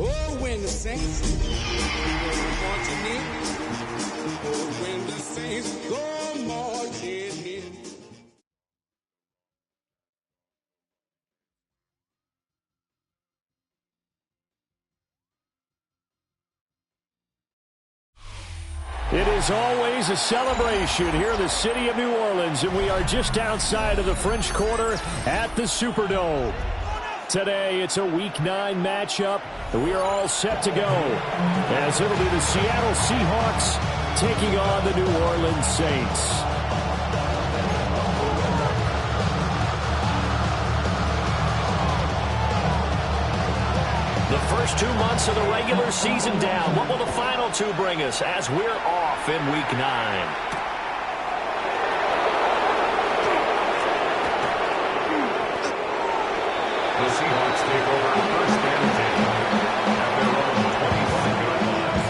Oh, when the saints go marching in. Oh, when the saints go marching in. It is always a celebration here in the city of New Orleans, and we are just outside of the French Quarter at the Superdome. Today, it's a Week 9 matchup, and we are all set to go, as it'll be the Seattle Seahawks taking on the New Orleans Saints. The first 2 months of the regular season down. What will the final 2 bring us as we're off in Week 9? The Seahawks take over first and 10 at their own 25-yard line.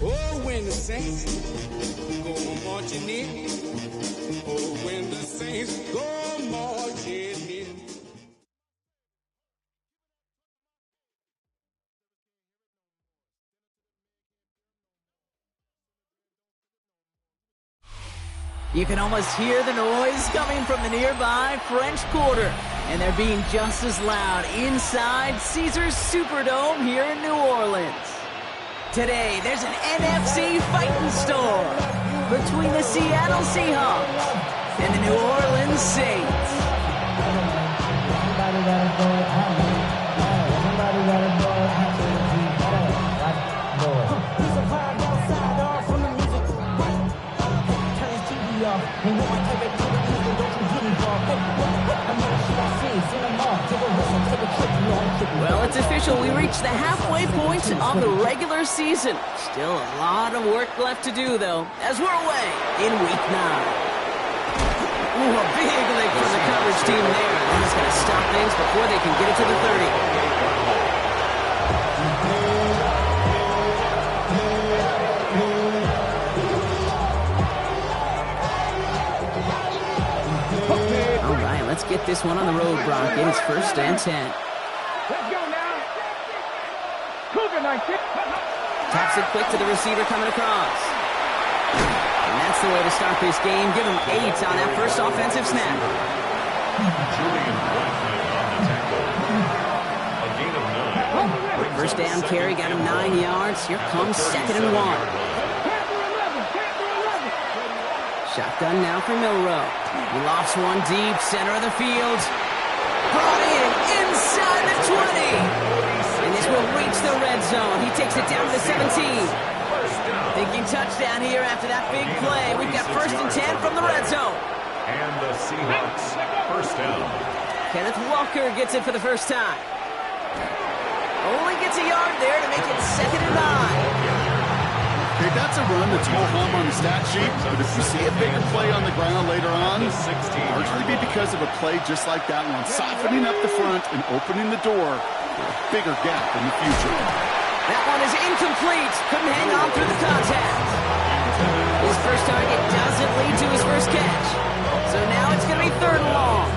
Oh, when the saints go marching in. Oh, when the saints go marching in. You can almost hear the noise coming from the nearby French Quarter, and they're being just as loud inside Caesars Superdome here in New Orleans. Today, there's an NFC fighting storm between the Seattle Seahawks and the New Orleans Saints. Well, it's official. We reached the halfway point of the regular season. Still a lot of work left to do, though, as we're away in Week 9. Ooh, a big lick from the coverage team there. That is going to stop things before they can get it to the 30. All right, let's get this one on the road, Brock. It is 1st and 10. Let's go now. Cougar 19. Taps it quick to the receiver coming across. And that's the way to start this game. Give him 8 on that first offensive snap. Julian Blackman on the tackle. A gain of 9. First down carry, got him 9 yards. Here comes 2nd and 1. Shotgun now for Milrow. He lofts one deep, center of the field. Brought in inside the 20. And this will reach the red zone. He takes it down to the 17. Thinking touchdown here after that big play. We've got 1st and 10 from the red zone. And the Seahawks, 1st down. Kenneth Walker gets it for the first time. Only gets a yard there to make it 2nd and 9. Okay, that's a run that's ho-hum on the stat sheet, but if you see a bigger play on the ground later on, largely be because of a play just like that one, softening up the front and opening the door for a bigger gap in the future. That one is incomplete. Couldn't hang on through the contact. His first target doesn't lead to his first catch. So now it's going to be 3rd and long.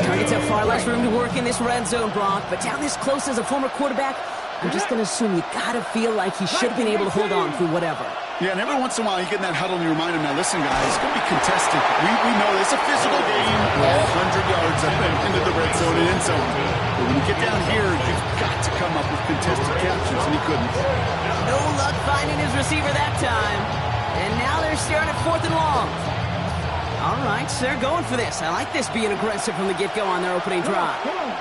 Targets have far less room to work in this red zone, Brock, but down this close as a former quarterback, I'm just going to assume you got to feel like he should have been able to hold on through whatever. Yeah, and every once in a while you get in that huddle and you remind him, now listen guys, it's going to be contested. We know it's a physical game, all 100 yards up and into the red zone and end zone. But when you get down here, you've got to come up with contested captions, and he couldn't. No luck finding his receiver that time. And now they're staring at 4th and long. All right, so they're going for this. I like this being aggressive from the get-go on their opening drive. Come on.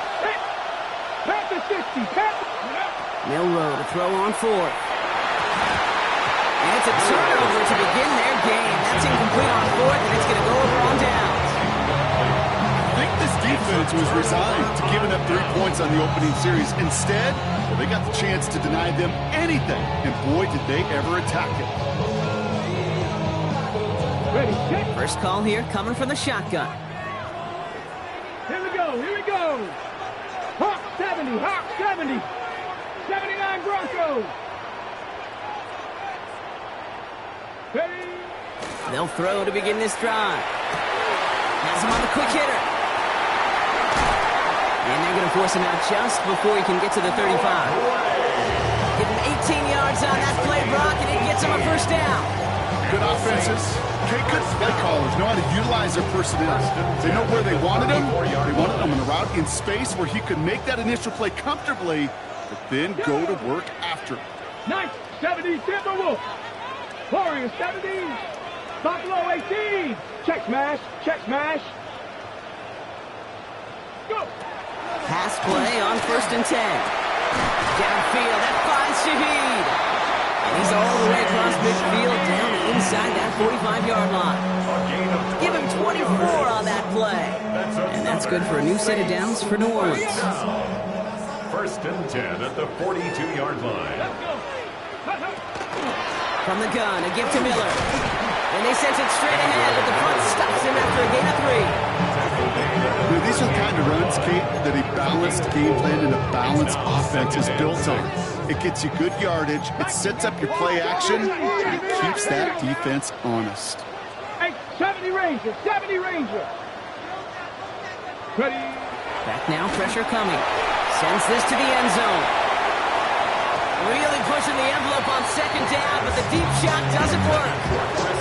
Pat the 60. Milrow to throw on 4th. And it's a turnover to begin their game. That's incomplete on 4th, and it's going to go over on downs. I think this defense was resigned to giving up 3 points on the opening series. Instead, well, they got the chance to deny them anything, and boy, did they ever attack it. Ready, set. First call here coming from the shotgun. Here we go. Hawk 70. 79 Broncos. Ready. They'll throw to begin this drive. Has him on the quick hitter. And they're going to force him out just before he can get to the 35. Give him 18 yards on that play, Brock, and it gets him a first down. Good offenses. Okay, good play callers know how to utilize their personnel. They know where they wanted him. They wanted him on a route in space where he could make that initial play comfortably, but then go to work after. Nice 70 Timberwolves. Warriors 70. Buffalo 18. Check smash. play on 1st and 10. Downfield, that finds Shaheed. And he's all the way across midfield down inside that 45-yard line. Give him 24 on that play. And that's good for a new set of downs for New Orleans. 1st and 10 at the 42-yard line. From the gun, a gift to Miller. And they sent it straight ahead, but the front stops him after a gain of 3. These are the kind of runs, Kate, that a balanced game plan and a balanced offense is built on. It gets you good yardage, it sets up your play action, and it keeps that defense honest. Hey, 70 Ranger, 70 Ranger. Ready. Back now, pressure coming. Sends this to the end zone. Really pushing the envelope on 2nd down, but the deep shot doesn't work.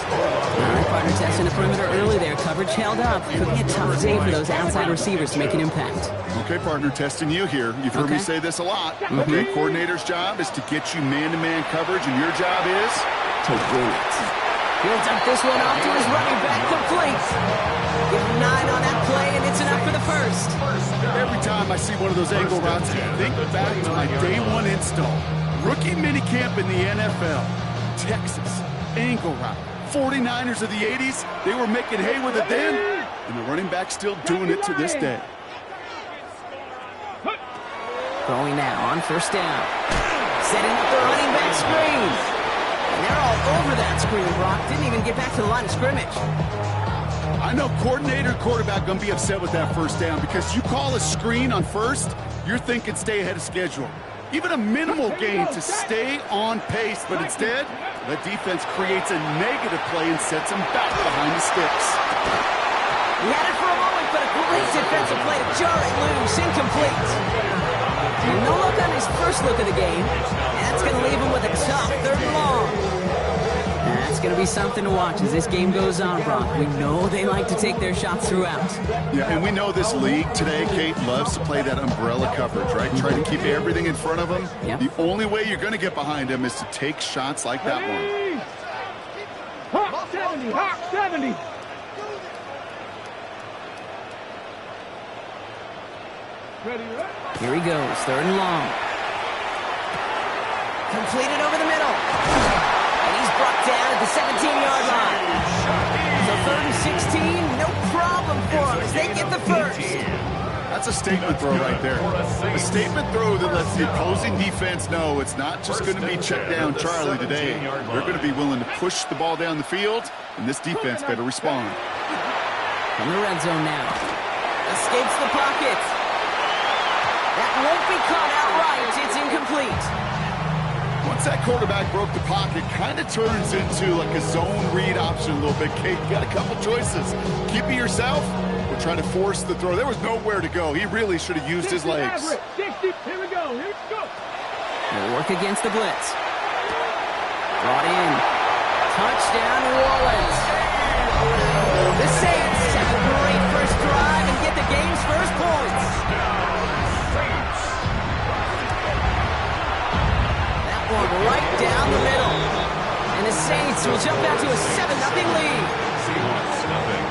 All right, partner, testing the perimeter early there. Coverage held up. Could be a tough day for those outside receivers to make an impact. Okay, partner, testing you here. You've heard me say this a lot. Okay, coordinator's job is to get you man-to-man coverage, and your job is to win it. He'll dump this one off to his running back, complete. Give him 9 on that play, and it's enough for the first. Every time I see one of those angle routes, I think back to my day one install. Rookie minicamp in the NFL. Texas, angle route. 49ers of the 80s, they were making hay with it then, and the running back's still doing it to this day. Throwing now on 1st down. Setting up the running back screen. And they're all over that screen, Brock. Didn't even get back to the line of scrimmage. I know coordinator and quarterback going to be upset with that 1st down because you call a screen on 1st, you're thinking stay ahead of schedule. Even a minimal gain to stay on pace, but instead, the defense creates a negative play and sets them back behind the sticks. He had it for a moment, but a great defensive play to jar it loose, incomplete. And no look on his first look of the game, and that's going to leave him with a tough 3rd and long. And that's going to be something to watch as this game goes on, Brock. We know they like to take their shots throughout. Yeah, and we know this league today, Kate, loves to play that umbrella coverage, right? Try to keep everything in front of them. Yep. The only way you're going to get behind them is to take shots like that one. Hawk 70, Hawk 70. Ready, ready. Here he goes, 3rd and long. Completed over the middle. And he's brought down at the 17-yard line. So 3rd and 16, no problem for him as they get the first. That's a statement throw right there. A statement throw that lets the opposing defense know it's not just going to be check down Charlie today. They're going to be willing to push the ball down the field, and this defense better respond. From the red zone now. Escapes the pocket. That won't be caught outright. It's incomplete. Once that quarterback broke the pocket, kind of turns into like a zone read option a little bit. Kate, you got a couple choices. Keep it yourself or try to force the throw. There was nowhere to go. He really should have used his legs. 60, here we go, here we go. They'll work against the blitz. Brought in. Touchdown, New Orleans. The Saints have a great first drive and get the game's first points. That one right down the middle. And the Saints will jump out to a 7-0 lead. Seahawks nothing.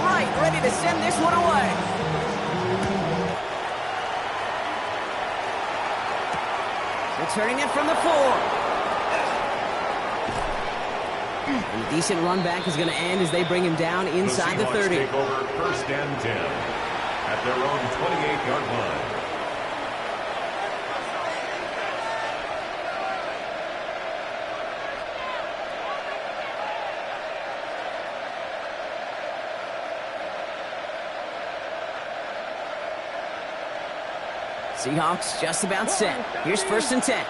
Right, ready to send this one away. Returning it from the 4. A decent run back is going to end as they bring him down inside the 30. Take over 1st and 10 at their own 28-yard line. Seahawks just about set. Here's 1st and 10.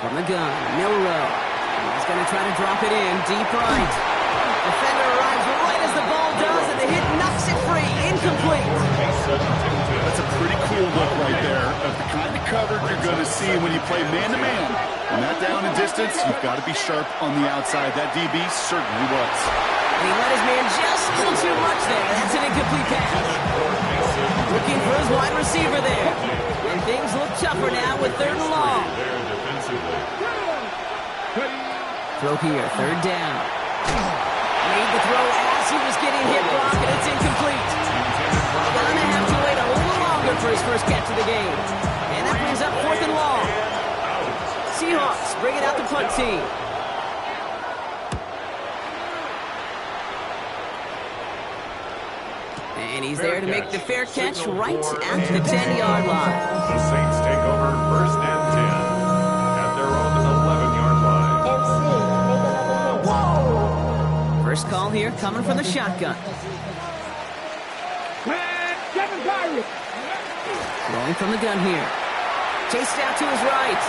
From the gun, Milrow. He's going to try to drop it in, deep right. Defender arrives right as the ball does, and the hit knocks it free, incomplete. That's a pretty cool look right there of the kind of coverage you're going to see when you play man-to-man. When that down and distance, you've got to be sharp on the outside. That DB certainly was. And he let his man just a little too much there. That's an incomplete pass. Looking for his wide receiver there. And things look tougher now with 3rd and long. 4 throw here, third down. Made the throw as he was getting hit, Brock, and it's incomplete. Gonna have to wait a little longer for his first catch of the game. And that brings up 4th and long. Seahawks bring it out the punt team. And he's there to make the fair catch right at the 10-yard line. The Saints take over 1st and 10 at their own 11-yard line. First call here coming from the shotgun. Kevin Pirates. Going from the gun here. Chased out to his right.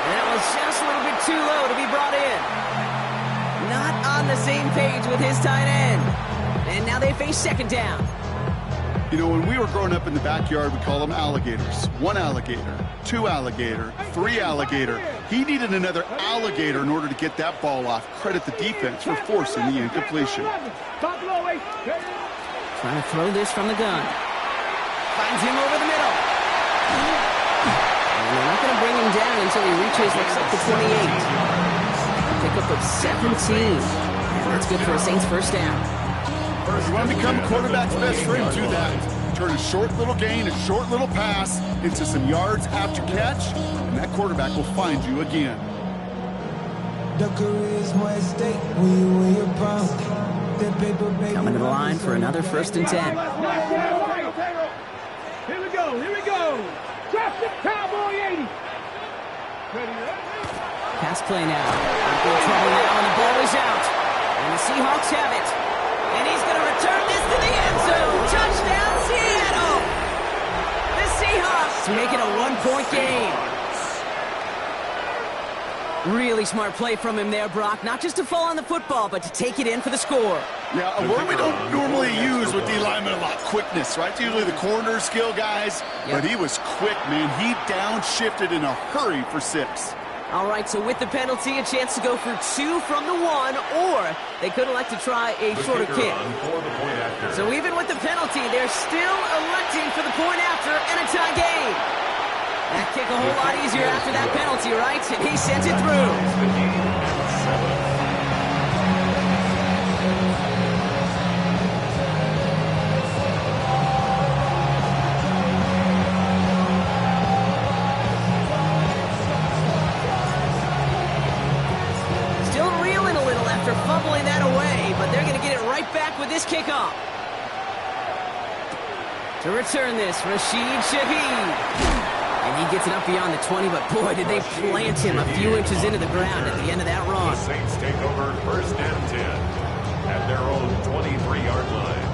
That was just a little bit too low to be brought in. Not on the same page with his tight end. And now they face 2nd down. You know, when we were growing up in the backyard, we call them alligators. 1 alligator, 2 alligator, 3 alligator. He needed another alligator in order to get that ball off. Credit the defense for forcing the incompletion. Trying to throw this from the gun. Finds him over the middle. And they're not going to bring him down until he reaches, looks like the 28. Pickup of 17. And that's good for a Saints first down. You want to become a quarterback's best friend, do that. Turn a short little gain, a short little pass into some yards after catch, and that quarterback will find you again. Coming to the line for another 1st and 10. Here we go, here we go. Trust the Cowboy 80. Pass play now. In big trouble now, and the ball is out. And the Seahawks have it. And he's going to return this to the end zone. Touchdown, Seattle! The Seahawks make it a 1-point game. Really smart play from him there, Brock. Not just to fall on the football, but to take it in for the score. Yeah, a word we don't normally use with D linemen a lot. Quickness, right? Usually the corner skill guys. Yep. But he was quick, man. He downshifted in a hurry for 6. All right, so with the penalty, a chance to go for 2 from the 1, or they could elect to try a shorter kick. So even with the penalty, they're still electing for the point after and a tie game. That kick a whole lot easier after that penalty, right? And he sends it through. Fumbling that away, but they're going to get it right back with this kickoff. To return this, Rashid Shaheed. And he gets it up beyond the 20, but boy, did they plant him a few inches into the ground at the end of that run. The Saints take over 1st and 10 at their own 23-yard line.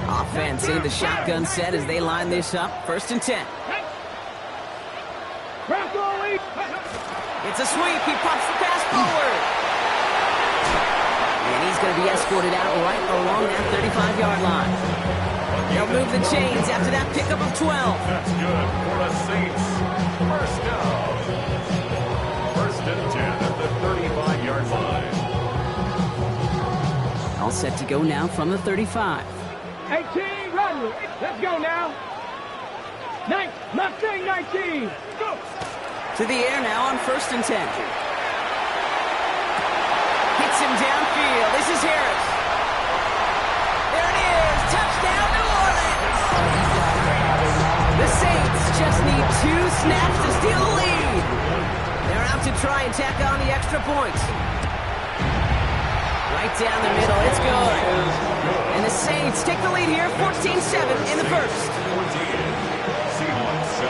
Offense in the shotgun set as they line this up. 1st and 10. It's a sweep. He pops the pass forward. And he's going to be escorted out right along that 35-yard line. They'll move the chains after that pickup of 12. That's good for the Saints. First down. 1st and 10 at the 35-yard line. All set to go now from the 35. 18, run. Let's go now. Mustang 19. Go. To the air now on 1st and 10. Hits him downfield. This is Harris. There it is. Touchdown, New Orleans. The Saints just need 2 snaps to steal the lead. They're out to try and tack on the extra points. Right down the middle. It's good. And the Saints take the lead here, 14-7 in the first. 7.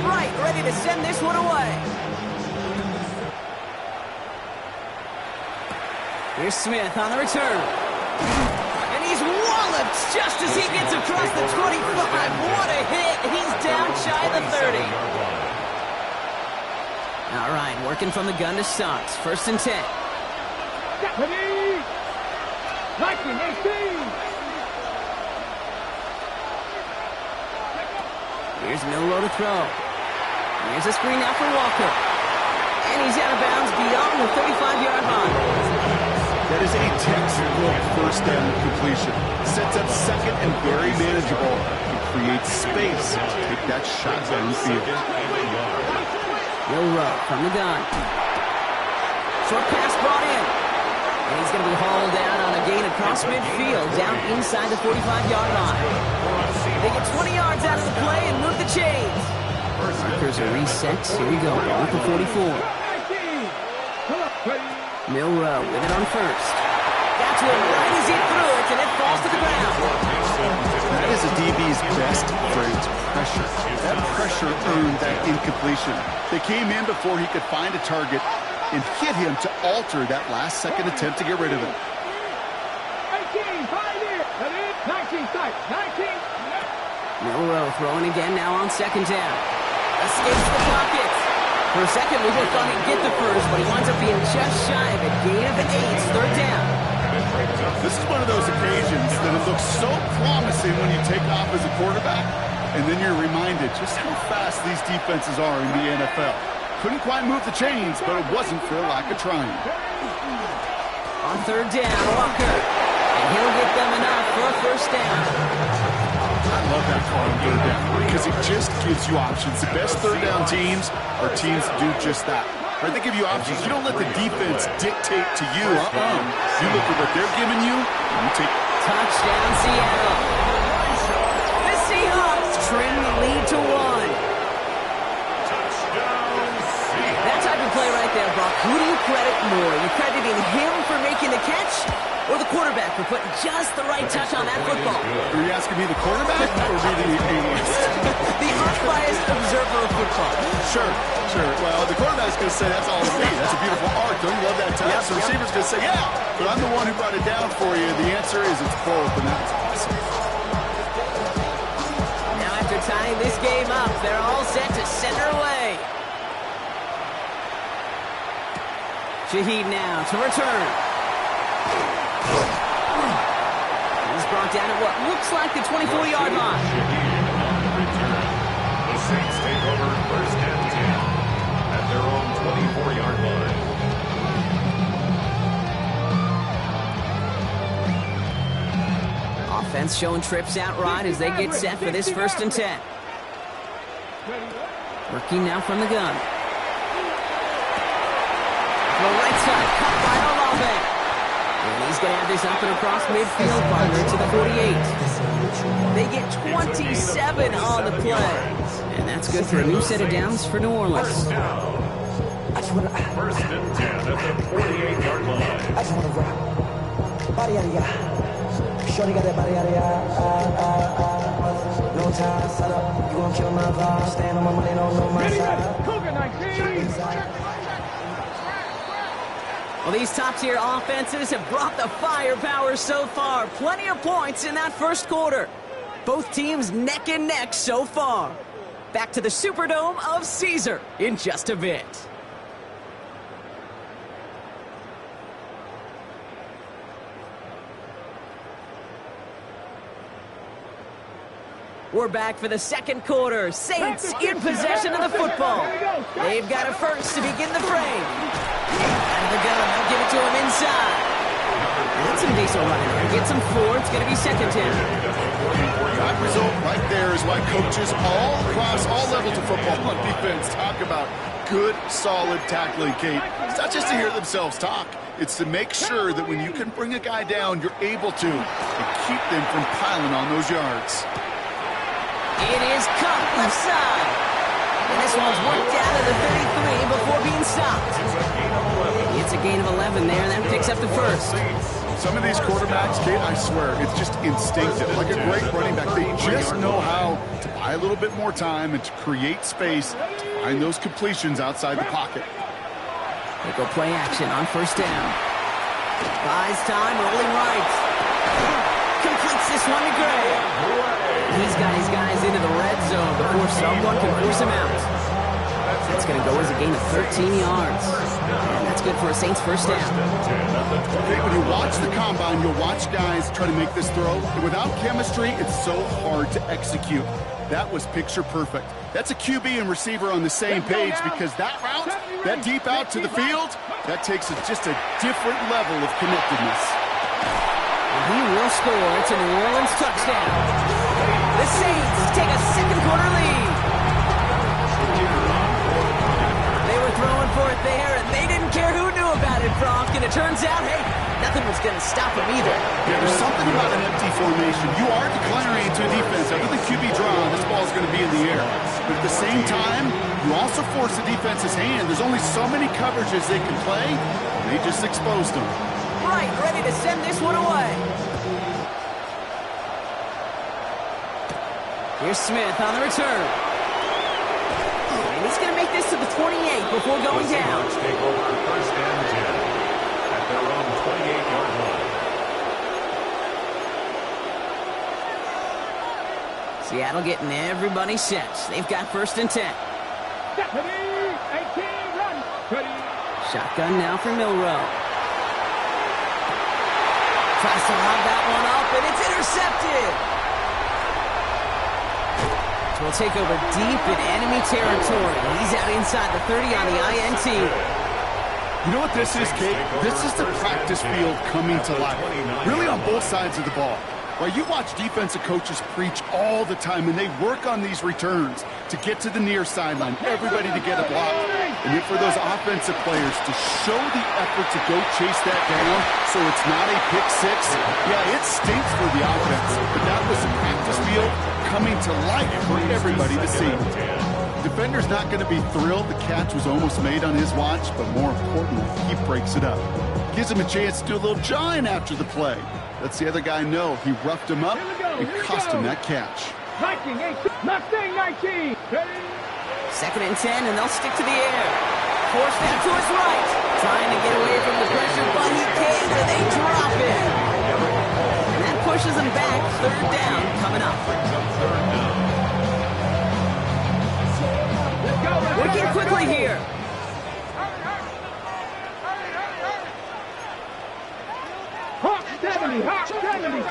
Right, ready to send this one away. Here's Smith on the return. And he's walloped just as he gets across the 25. What a hit. He's down shy of the 30. All right, working from the gun to start. 1st and 10. Ready. 19, 18. Here's Milroe to throw. Here's a screen now for Walker. And he's out of bounds beyond the 35-yard line. That is a textbook 1st down completion. Sets up 2nd and very manageable. create space to take that shot downfield. Will Rowe from the gun. Short pass brought in. And he's going to be hauled down on a gain across midfield, down inside the 45-yard line. They get 20 yards out of the play and move the chains. Markers are reset. Here we go. With the 44. Milrow with it on first. Got to him right as he threw it, and it falls to the ground. That is a DB's best phrase, pressure. That pressure earned that incompletion. They came in before he could find a target and hit him to alter that last-second attempt to get rid of it. 18, 19, sight, 19. Milrow throwing again now on second down. Escapes the pocket. For a second, we both thought he'd get the first, but he winds up being just shy of a gain of 8, third down. This is one of those occasions that it looks so promising when you take off as a quarterback, and then you're reminded just how fast these defenses are in the NFL. Couldn't quite move the chains, but it wasn't for a lack of trying. On third down, Walker. And he'll get them enough for a first down. I love that call on third down because it just gives you options. The best third down teams are teams that do just that. Right? They give you options. You don't let the defense dictate to you. You look at what they're giving you, and you take it. Touchdown, Seattle. The Seahawks trim the lead to 1. That type of play right there, Brock. Who do you credit more? You crediting him for making the catch, or the quarterback for putting just the right touch on that football? Are you asking me the quarterback or me the analyst? The unbiased observer of football. Sure. Well, the quarterback's going to say that's all it's me. That's a beautiful arc. Don't you love that touch? The receiver's going to say, yeah, but I'm the one who brought it down for you. The answer is it's both, and that's awesome. Now after tying this game up, they're all set to center away. Shaheed now to return. He's brought down at what looks like the 24-yard line. The Saints take over first and 10 at their own 24-yard line. Offense showing trips out right as they get set for this first and 10. Working now from the gun. The right side, cut by Olave. And he's going to have this up and across midfield, partner to the 48. They get 27 on the play. And that's good for a new set of downs for New Orleans. First down. First and 10 at the 48-yard line. I just want to rock. Body out of ya. Shorty got that body out of ya. No time, set up. You won't kill my vibe. Stand on my money, don't know my side. Cougar 19. Well, these top-tier offenses have brought the firepower so far. Plenty of points in that first quarter. Both teams neck and neck so far. Back to the Superdome of Caesar in just a bit. We're back for the second quarter. Saints in possession of the football. They've got a first to begin the frame. Out of the gun, they'll give it to him inside. That's some decent running there. Gets him 4. It's going to be second down. That result right there is why coaches all across all levels of football on defense talk about good, solid tackling, Kate. It's not just to hear themselves talk. It's to make sure that when you can bring a guy down, you're able to and keep them from piling on those yards. It is cut left side. And this one's worked out of the 33 before being stopped. It's a gain of 11 there, and that picks up the first. Some of these quarterbacks, Kate, I swear, it's just instinctive. Like a great running back, they just know how to buy a little bit more time and to create space to find those completions outside the pocket. They go play action on first down. Buys time, rolling right. Completes this one to Gray. He's got his guys into the red zone before someone can force him out. That's going to go as a gain of 13 yards. And that's good for a Saints first down. Okay, when you watch the combine, you'll watch guys try to make this throw. And without chemistry, it's so hard to execute. That was picture perfect. That's a QB and receiver on the same page because that route, that deep out to the field, that takes just a different level of connectedness. He will score. It's a New Orleans touchdown. The Saints take a second quarter lead. They were throwing for it there, and they didn't care who knew about it, Bronk. And it turns out, hey, nothing was going to stop them either. Yeah, there's something about an empty formation. You are declaring to a defense, after the QB draw, this ball is going to be in the air. But at the same time, you also force the defense's hand. There's only so many coverages they can play, and they just exposed them. Right, ready to send this one away. Here's Smith on the return. And he's going to make this to the 28 before going down. Take over first and 10 at their own 28-yard line. Seattle getting everybody set. They've got first and 10. Ready, 18, run. Ready. Shotgun now for Milrow. Tries to lob that one up, and it's intercepted. So we'll take over deep in enemy territory. He's out inside the 30 on the INT. You know what this is, Kate? This is the practice field coming to life. Really on both sides of the ball. Right, you watch defensive coaches preach all the time, and they work on these returns to get to the near sideline, everybody to get a block. And then for those offensive players to show the effort to go chase that down so it's not a pick six, yeah, it stinks for the offense. But that was the practice field coming to life for everybody to see. Defender's not going to be thrilled the catch was almost made on his watch, but more importantly, he breaks it up. Gives him a chance to do a little jawing after the play. Lets the other guy know he roughed him up and cost him that catch. 19, 19. Ready. Second and 10, and they'll stick to the air. Force that to his right. Trying to get away from the pressure, but he can't, and they drop it. And that pushes them back. Third down coming up. Working quickly here. Hawk 70, Hawk 70.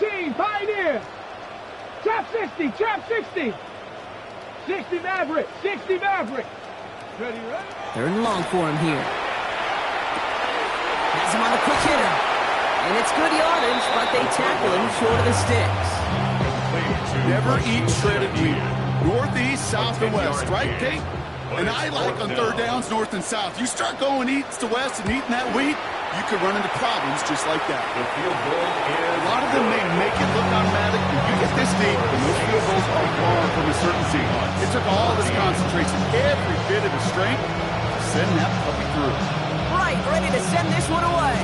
18, Pioneer. Trap 60, trap 60. 60 Maverick, 60 Maverick. Ready, ready. Third and long for him here. Has him on a quick hitter. And it's good yardage, but they tackle him short of the sticks. Never eat shredded wheat. Northeast, south, and west, right, Kate? And I like on third downs, north and south. You start going east to west and eating that wheat, you could run into problems just like that. A lot of them may make it look automatic, but you get this deep, and those field goals are far from a certainty. It took all of his concentration, every bit of his strength, to send that puppy through. Right, ready to send this one away.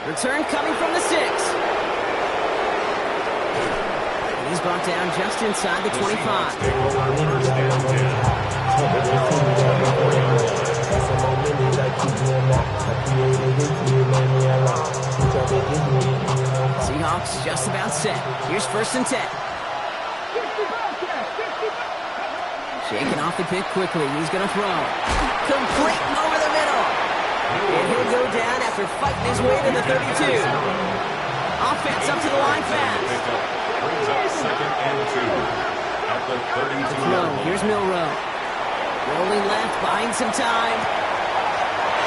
Return coming from the 6. He's brought down just inside the 25. Seahawks just about set. Here's first and 10. Shaking off the pick quickly. He's going to throw. Complete over the middle. And he'll go down after fighting his way to the 32. Offense up to the line fast. Brings up second and 2 at the 32. Here's Milrow. Rolling left, buying some time.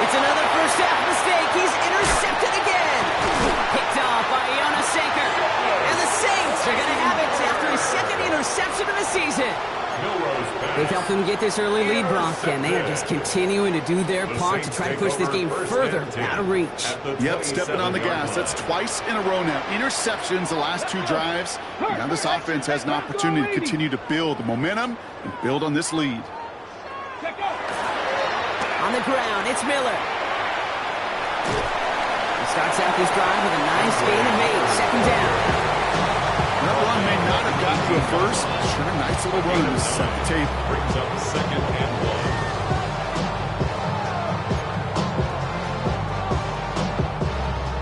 It's another first half mistake. He's intercepted again. Picked off by Iona Sanker. And the Saints are going to have it after his second interception of the season. They've helped them get this early lead, Bronk, and they are just continuing to do their part to try to push this game further out of reach. Yep, stepping on the gas. That's twice in a row now. Interceptions the last 2 drives. Now this offense has an opportunity to continue to build the momentum and build on this lead. On the ground, it's Miller. He starts out this drive with a nice gain of 8. Second down. That run may not have got to a first. Sure, nice little run to set the table. Brings up second and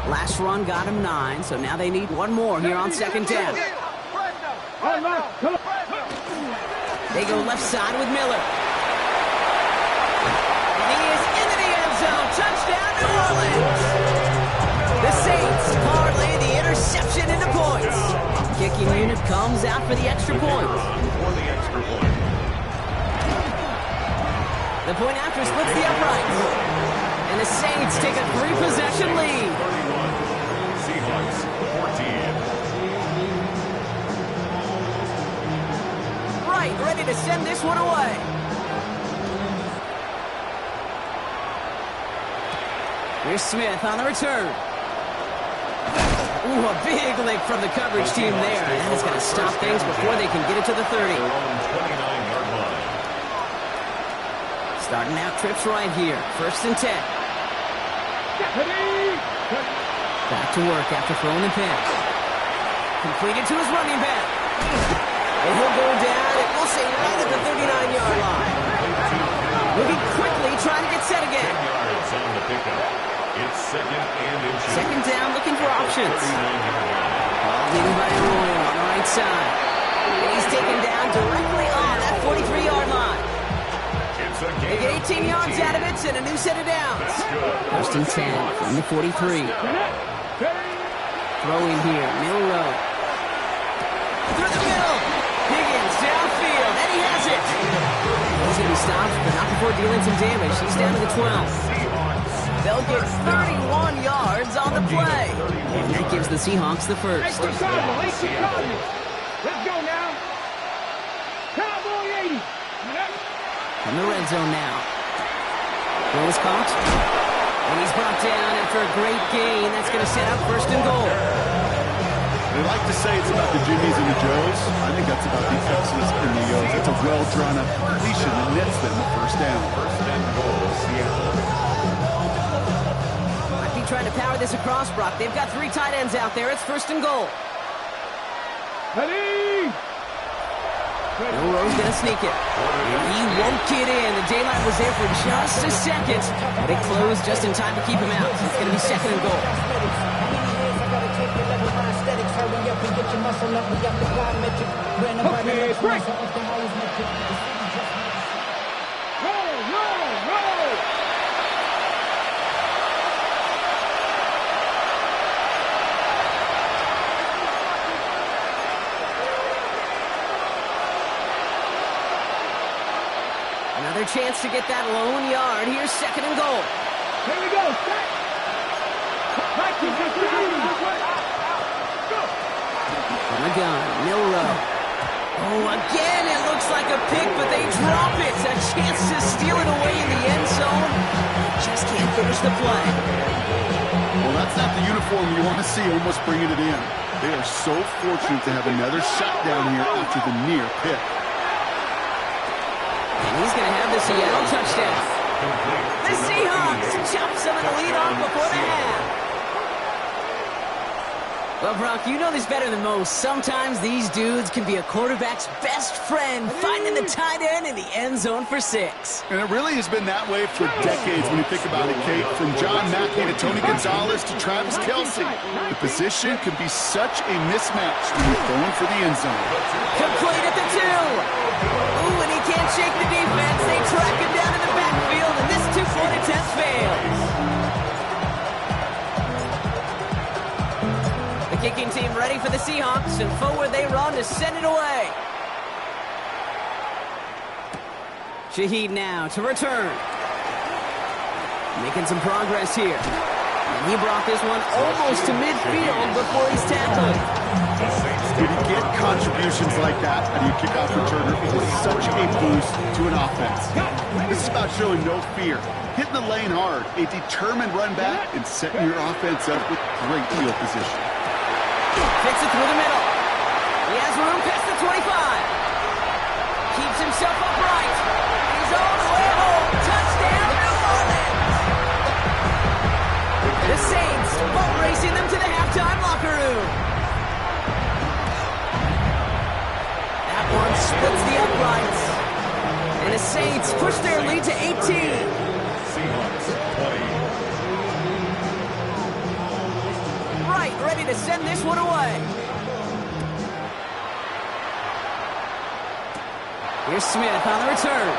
1. Last run got him 9, so now they need one more here on second down. They go left side with Miller. And he is into the end zone. Touchdown, New Orleans. The Saints parlay the interception into points. Kicking unit comes out for the extra point. The point after splits the uprights. And the Saints take a 3-possession lead. 31. Seahawks 14. Wright ready to send this one away. Here's Smith on the return. Ooh, a big lick from the coverage team there. And that is going to stop things before they can get it to the 30. Their own 29-yard line. Starting out trips right here. 1st and 10. Back to work after throwing the pass. Completed to his running back. And he'll go down, and we'll say right at the 39-yard line. Moving quickly, trying to get set again. 10 yards on the pickup. It's 2nd and inches. 2nd down, looking for options. 39-yard line. Leading by Arroyo on the right side. And he's taken down directly on that 43-yard line. It's a They gain get 18 yards out of it and a new set of downs. That's good. 1st and 10 from the 43. Throwing here, Milrow. Through the middle. Higgins downfield, and he has it. He's going to be stopped, but not before dealing some damage. He's down to the 12. They'll get 31 yards on the play. And that gives the Seahawks the first. Let's go now. Cowboy 80. In the red zone now. Throw is caught. And he's brought down after a great gain. That's going to set up 1st and goal. They like to say it's about the Jimmies and the Joes. I think that's about the X's and the O's. It's a well-drawn-up completion that nets them the 1st down. 1st and goal, Seattle. Might be trying to power this across, Brock. They've got 3 tight ends out there. It's 1st and goal. Ready? Milrow's going to sneak it. And he won't get in. The daylight was there for just a second, but it closed just in time to keep him out. It's going to be 2nd and goal. Okay, break. Roll. Another chance to get that lone yard. Here's 2nd and goal. Here we go. Set. On the gun, Milrow. Oh, again, it looks like a pick, but they drop it. A chance to steal it away in the end zone. Just can't finish the play. Well, that's not the uniform you want to see almost bringing it in. They are so fortunate to have another shutdown here after the near pick. And he's going to have the Seattle touchdown. The Seahawks chop some of the lead off before the half. Well, Brock, you know this better than most. Sometimes these dudes can be a quarterback's best friend, finding the tight end in the end zone for 6. And it really has been that way for decades when you think about it, Kate. From John Mackey to Tony Gonzalez to Travis Kelce. The position can be such a mismatch when you're going for the end zone. Complete at the 2. Ooh, and he can't shake the defense. They track him down in the backfield, and this 2-point attempt fails. The kicking team ready for the Seahawks, and forward they run to send it away. Shaheed now to return. Making some progress here. And he brought this one almost to midfield before he's tackled. Did he get contributions like that out of your kickoff returner? It was such a boost to an offense. This is about showing no fear, hitting the lane hard, a determined run back, and setting your offense up with great field position. Fits it through the middle. He has room past the 25. Keeps himself upright. He's all the way home. Touchdown, New Orleans. The Saints boat racing them to the halftime locker room. That one splits the uprights. And the Saints push their lead to 18. Seahawks 20. Right, ready to send this one away. Here's Smith on the return.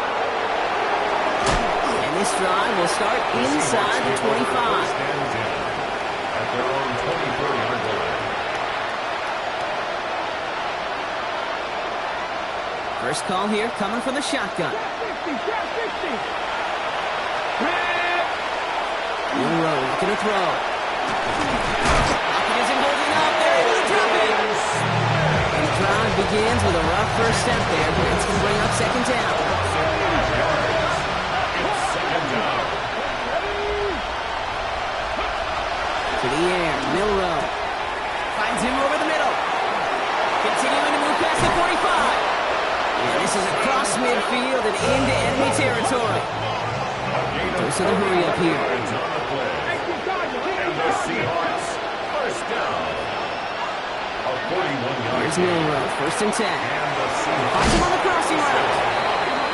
And this drive will start inside the 25. At their own 23-yard line. First call here coming from the shotgun. Trap 60. Looking to throw. Lockett isn't holding up. They're able to drop it. And the drive begins with a rough first step there, but it's going to bring up second down. To the air, Milroe. Finds him over the middle. Continuing to move past the 45. And this is across midfield and into enemy territory. Dose of the hurry up here. And the Seahawks, first down. A 41-yard. Here's Milroe, first and 10. Finds him on the crossing route.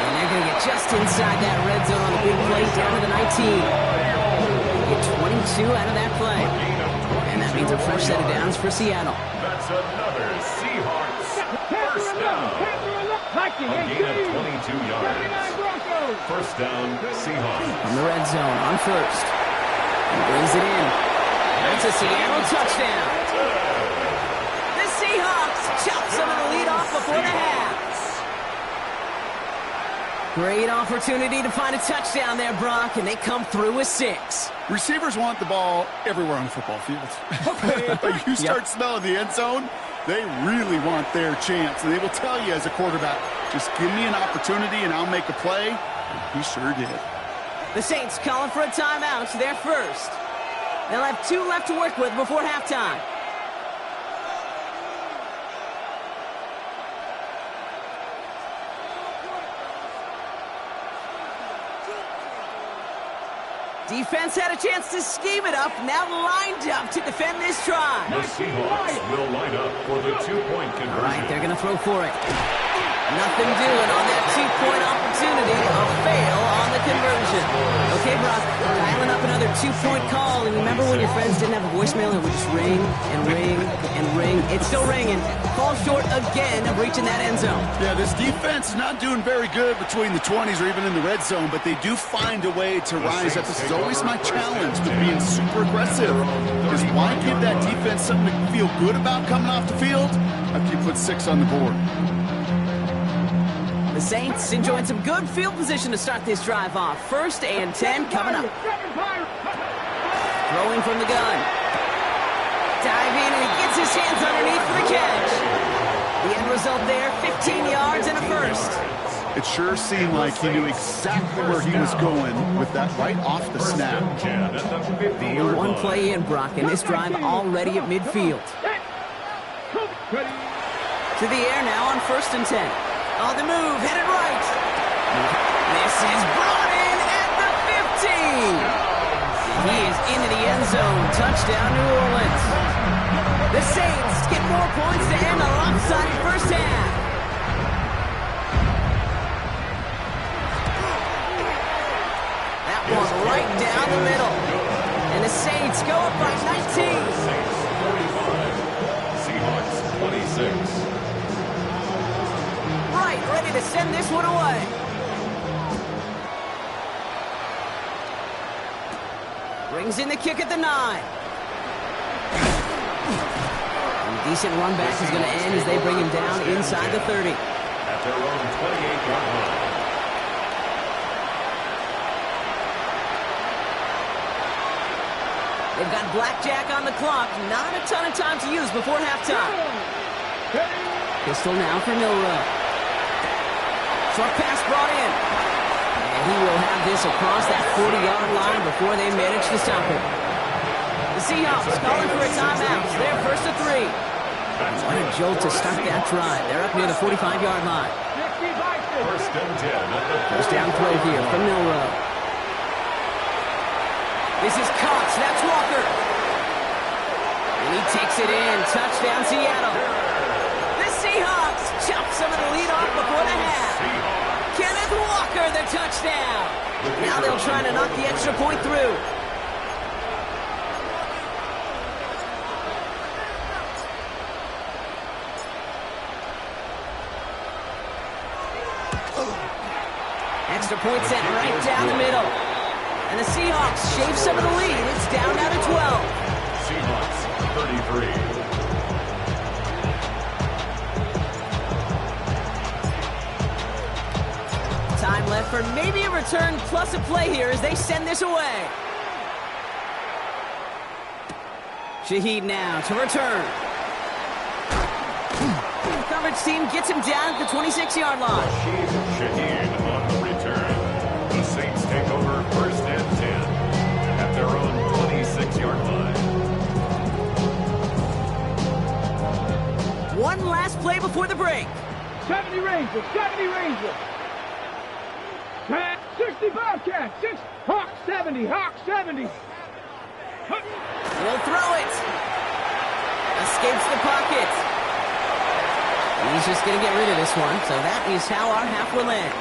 And they're going to get just inside that red zone on the big play down to the 19. Get 22 out of that play. And that means a fresh set of downs for Seattle. That's another Seahawks first down. A gain of 22 yards. First down, Seahawks. From the red zone on first. He brings it in. That's a Seattle touchdown. The Seahawks chop some of the lead off before the half. Great opportunity to find a touchdown there, Brock, and they come through with 6. Receivers want the ball everywhere on the football field. But you start smelling the end zone, they really want their chance. And they will tell you as a quarterback, just give me an opportunity and I'll make a play. And he sure did. The Saints calling for a timeout. They're first. They'll have 2 left to work with before halftime. Defense had a chance to scheme it up, now lined up to defend this drive. The Seahawks will line up for the 2-point conversion. All right, they're going to throw for it. Nothing doing on that 2-point opportunity. A fail on the conversion. Okay, Brock, dialing up another 2-point call. And remember when your friends didn't have a voicemail and would just ring and ring and ring? It's still ringing. Fall short again of reaching that end zone. Yeah, this defense is not doing very good between the 20s or even in the red zone, but they do find a way to rise up. This is always my challenge with being super aggressive. Is why give that defense something to feel good about coming off the field after you put 6 on the board? The Saints enjoying some good field position to start this drive off. First and 10 coming up. Throwing from the gun. Diving, and he gets his hands underneath for the catch. The end result there, 15 yards and a first. It sure seemed like he knew exactly where he was going with that right off the snap. Only one play in, Brock, and this drive already at midfield. To the air now on first and 10. On the move, headed right. This is brought in at the 15. He is into the end zone. Touchdown, New Orleans. The Saints get more points to end a lopsided first half. That one right down the middle. And the Saints go up by 19. Saints 45, Seahawks 26. Ready to send this one away. Brings in the kick at the 9. And a decent run back is going to end as they bring him down inside the 30. At their own 28-yard line. They've got blackjack on the clock. Not a ton of time to use before halftime. Pistol now for Milroe. Short pass brought in. And he will have this across that 40-yard line before they manage to stop it. The Seahawks calling for a timeout. They're first to 3. What a jolt to start that drive. They're up near the 45-yard line. First and 10 at the First down throw here from Milroe. This is Cox. That's Walker. And he takes it in. Touchdown, Seattle. The Seahawks chop some of the lead off before the half. Kenneth Walker, the touchdown. Now they'll try to knock the extra point through. Extra point set right down the middle. And the Seahawks shave some of the lead. It's down now to 12. Seahawks 33. Time left for maybe a return plus a play here as they send this away. Shaheed now to return. The coverage team gets him down at the 26-yard line. Shaheed on the return. The Saints take over first and 10 at their own 26-yard line. One last play before the break. 70 Rangers, 70 Rangers. 60 Bobcats, 6 Hawk 70, Hawk 70. He'll throw it. Escapes the pocket. He's just going to get rid of this one, so that is how our half will end.